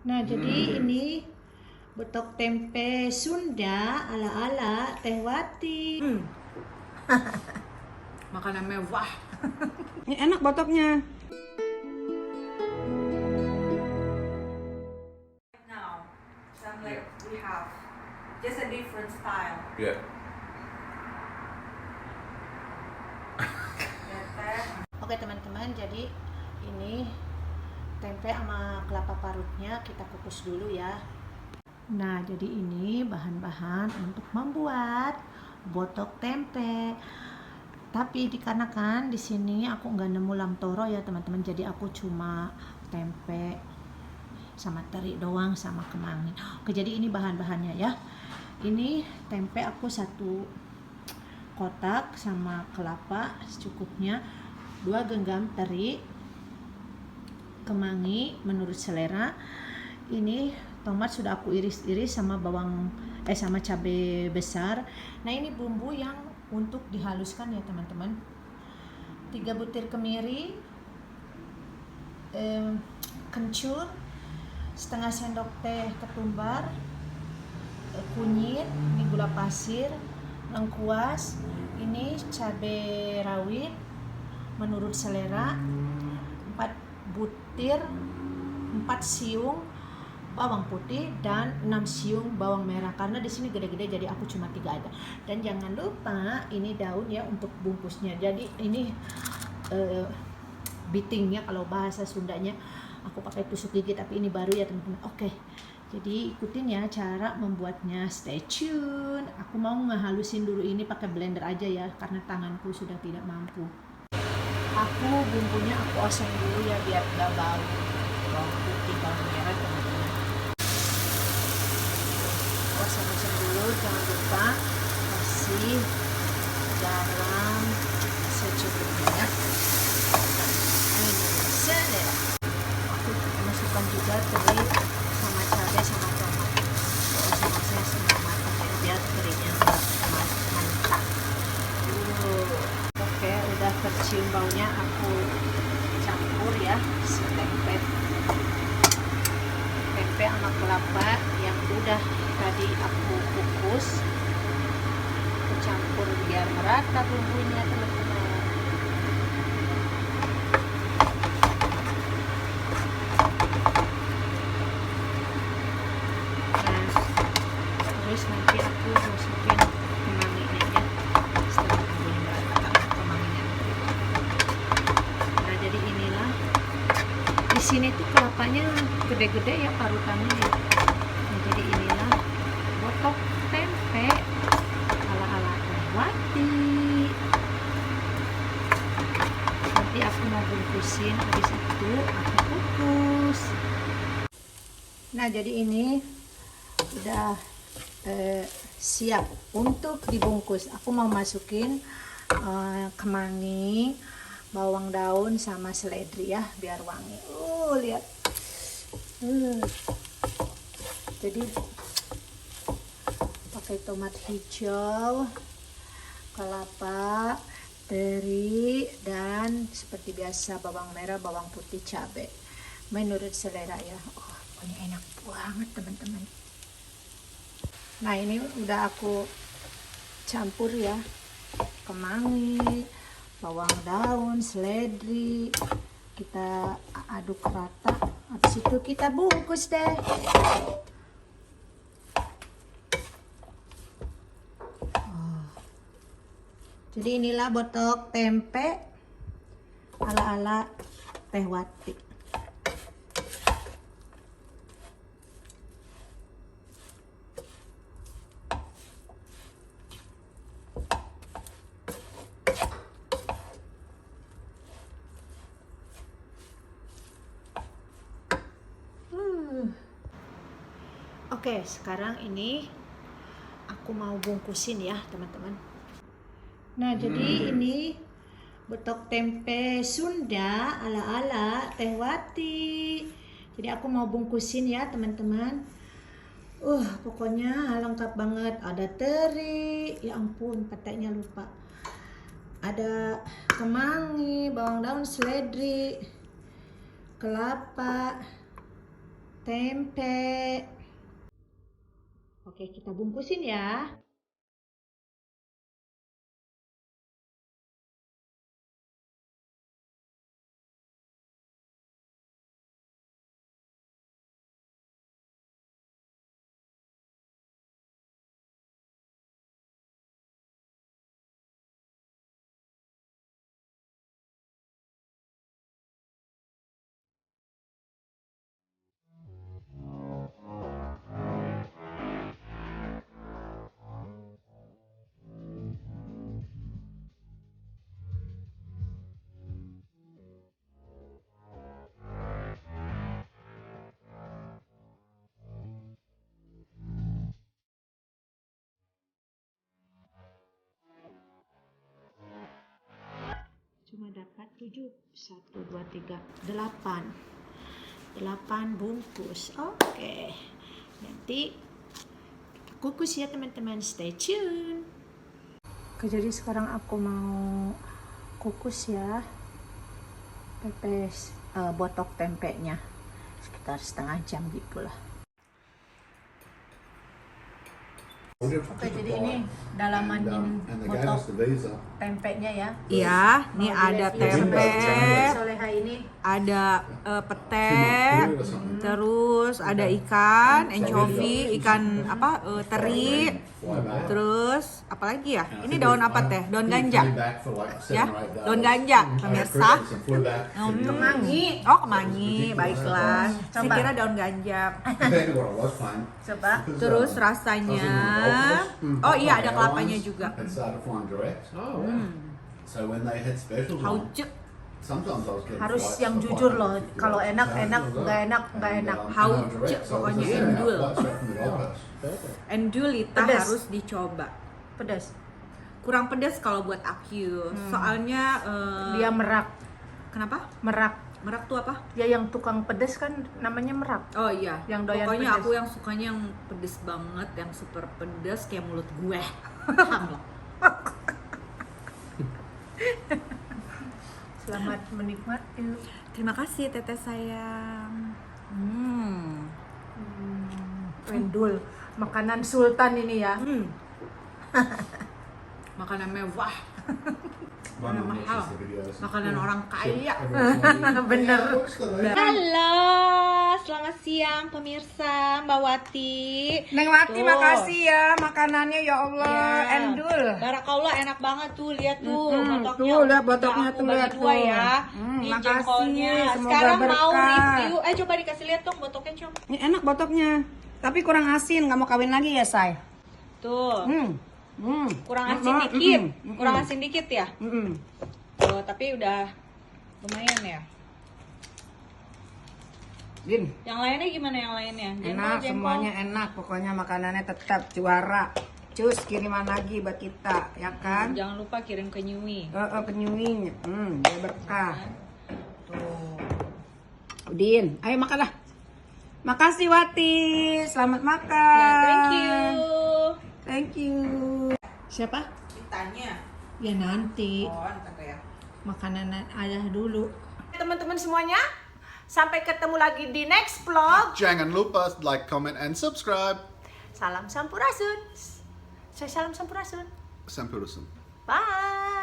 Nah, jadi ini betok tempe Sunda ala-ala Teh Wati. Makanan mewah. Ini enak botoknya. Now, some like we have just a different style. Yeah. Oke teman-teman, jadi ini tempe sama kelapa parutnya kita kukus dulu ya. Nah, jadi ini bahan-bahan untuk membuat botok tempe. Tapi dikarenakan di sini aku nggak nemu lam toro ya teman-teman, jadi aku cuma tempe sama teri doang sama kemangi. Oke, jadi ini bahan-bahannya ya. Ini tempe aku 1 kotak sama kelapa secukupnya, 2 genggam teri, kemangi menurut selera. Ini tomat sudah aku iris-iris sama sama cabai besar. Nah, ini bumbu yang untuk dihaluskan ya teman-teman. 3 butir kemiri, kencur, setengah sendok teh ketumbar, kunyit, ini gula pasir, lengkuas, ini cabai rawit menurut selera, 4 siung bawang putih dan 6 siung bawang merah, karena di sini gede-gede jadi aku cuma 3 aja. Dan jangan lupa ini daun ya untuk bungkusnya. Jadi ini bitingnya kalau bahasa Sundanya, aku pakai tusuk gigi tapi ini baru ya teman-teman. Oke. Jadi ikutin ya cara membuatnya, stay tune. Aku mau ngehalusin dulu ini pakai blender aja ya, karena tanganku sudah tidak mampu. Bumbunya aku oseng dulu ya biar gak bau bawang putih, bawang merah teman-teman. Oseng-oseng dulu, jangan lupa kasih garam secukupnya. Ini selera. Aku masukkan juga teri sama cabai sama tomat. Oseng-oseng setengah matang ya biar terinya mantap. Oke, udah tercium baunya, aku campur ya tempe sama kelapa yang udah tadi aku kukus. Aku campur biar merata bumbunya teman-teman. Nah, terus nanti aku masukin kemanginya ya setelah bumbunya merata. Nah, jadi inilah di sini tuh kelapanya gede-gede ya parutannya ya. Nah, jadi inilah botok tempe ala-ala Teh Wati. Nanti aku mau bungkusin, habis itu aku kukus. Nah, jadi ini udah siap untuk dibungkus. Aku mau masukin kemangi, bawang daun sama seledri ya biar wangi. Lihat. Jadi pakai tomat hijau, kelapa, teri, dan seperti biasa bawang merah, bawang putih, cabai menurut selera ya. Pokoknya enak banget teman-teman. Nah, ini udah aku campur ya, kemangi, bawang daun, seledri, kita aduk rata. Habis itu kita bungkus deh. Jadi inilah botok tempe ala-ala Teh Wati. Oke, sekarang ini aku mau bungkusin ya teman-teman. Nah, jadi ini betok tempe Sunda ala-ala Teh Wati. Jadi aku mau bungkusin ya teman-teman. Pokoknya lengkap banget. Ada teri, ya ampun petainya lupa. Ada kemangi, bawang daun, seledri, kelapa, tempe. Oke, kita bungkusin ya. Cuma dapat 7, 1, 2, 3, 8 bungkus. Oke, nanti kita kukus ya teman-teman, stay tune. Oke, jadi sekarang aku mau kukus ya pepes botok tempenya sekitar setengah jam gitulah. Oke, jadi ini dalaman botok tempenya ya. Iya, ini ada tempe, Soleha ini ada pete, terus ada ikan, anchovy, ikan apa teri, terus apa lagi ya? Ini daun apa teh? Daun ganja, ya? Daun ganja, pemirsa. kemangi. Oh kemangi, baiklah. Saya Coba. kira daun ganja. Coba. Terus rasanya, oh iya ada kelapanya juga. Hauce. Harus yang jujur loh. Kalau enak, nggak enak. Hauce, pokoknya endul. Endul Lita Pedas. harus dicoba. Pedas. Kurang pedas kalau buat aku. Soalnya Dia merak. kenapa? Merak. Merak tuh apa? Ya yang tukang pedas kan namanya merak. Oh iya. Yang doyan Pokoknya pedas. aku yang sukanya yang pedes banget, yang super pedas kayak mulut gue. Paham lo? Selamat menikmati. Terima kasih teteh sayang. Endul. Makanan sultan ini ya. Makanan mewah. Makanan mahal. Makanan orang kaya. Bener. Halo, selamat siang pemirsa Mbak Wati. Neng Wati, Tuh. makasih ya makanannya ya Allah, Ya. endul. Barakallah, enak banget tuh, lihat tuh botoknya. tuh, lihat botoknya Udah aku tuh, bagi lihat dua tuh. ya. Ini Makasih, jengkolnya. semoga Sekarang mau berkah. review. Coba dikasih lihat dong botoknya, coba. Ini enak botoknya, tapi kurang asin, nggak mau kawin lagi ya say. Tuh. Kurang Enak asin banget. dikit. Kurang asin dikit ya. Mm-mm. Tuh, tapi udah lumayan ya. Din, Yang lainnya gimana yang lainnya? enak, semuanya enak, pokoknya makanannya tetap juara. Cus, kiriman lagi buat kita, ya kan? Jangan lupa kirim ke Nyui. Penyuinya, biar berkah. Tuh. Udin, ayo makan lah. Makasih Wati, selamat makan. Ya, thank you. Thank you. Siapa? Ditanya. Ya nanti. Oh, ntar ya. Makanan ayah dulu. Teman-teman semuanya, sampai ketemu lagi di next vlog. Jangan lupa like, comment, and subscribe. Salam Sampurasun. Saya salam Sampurasun. Sampurasun. Bye.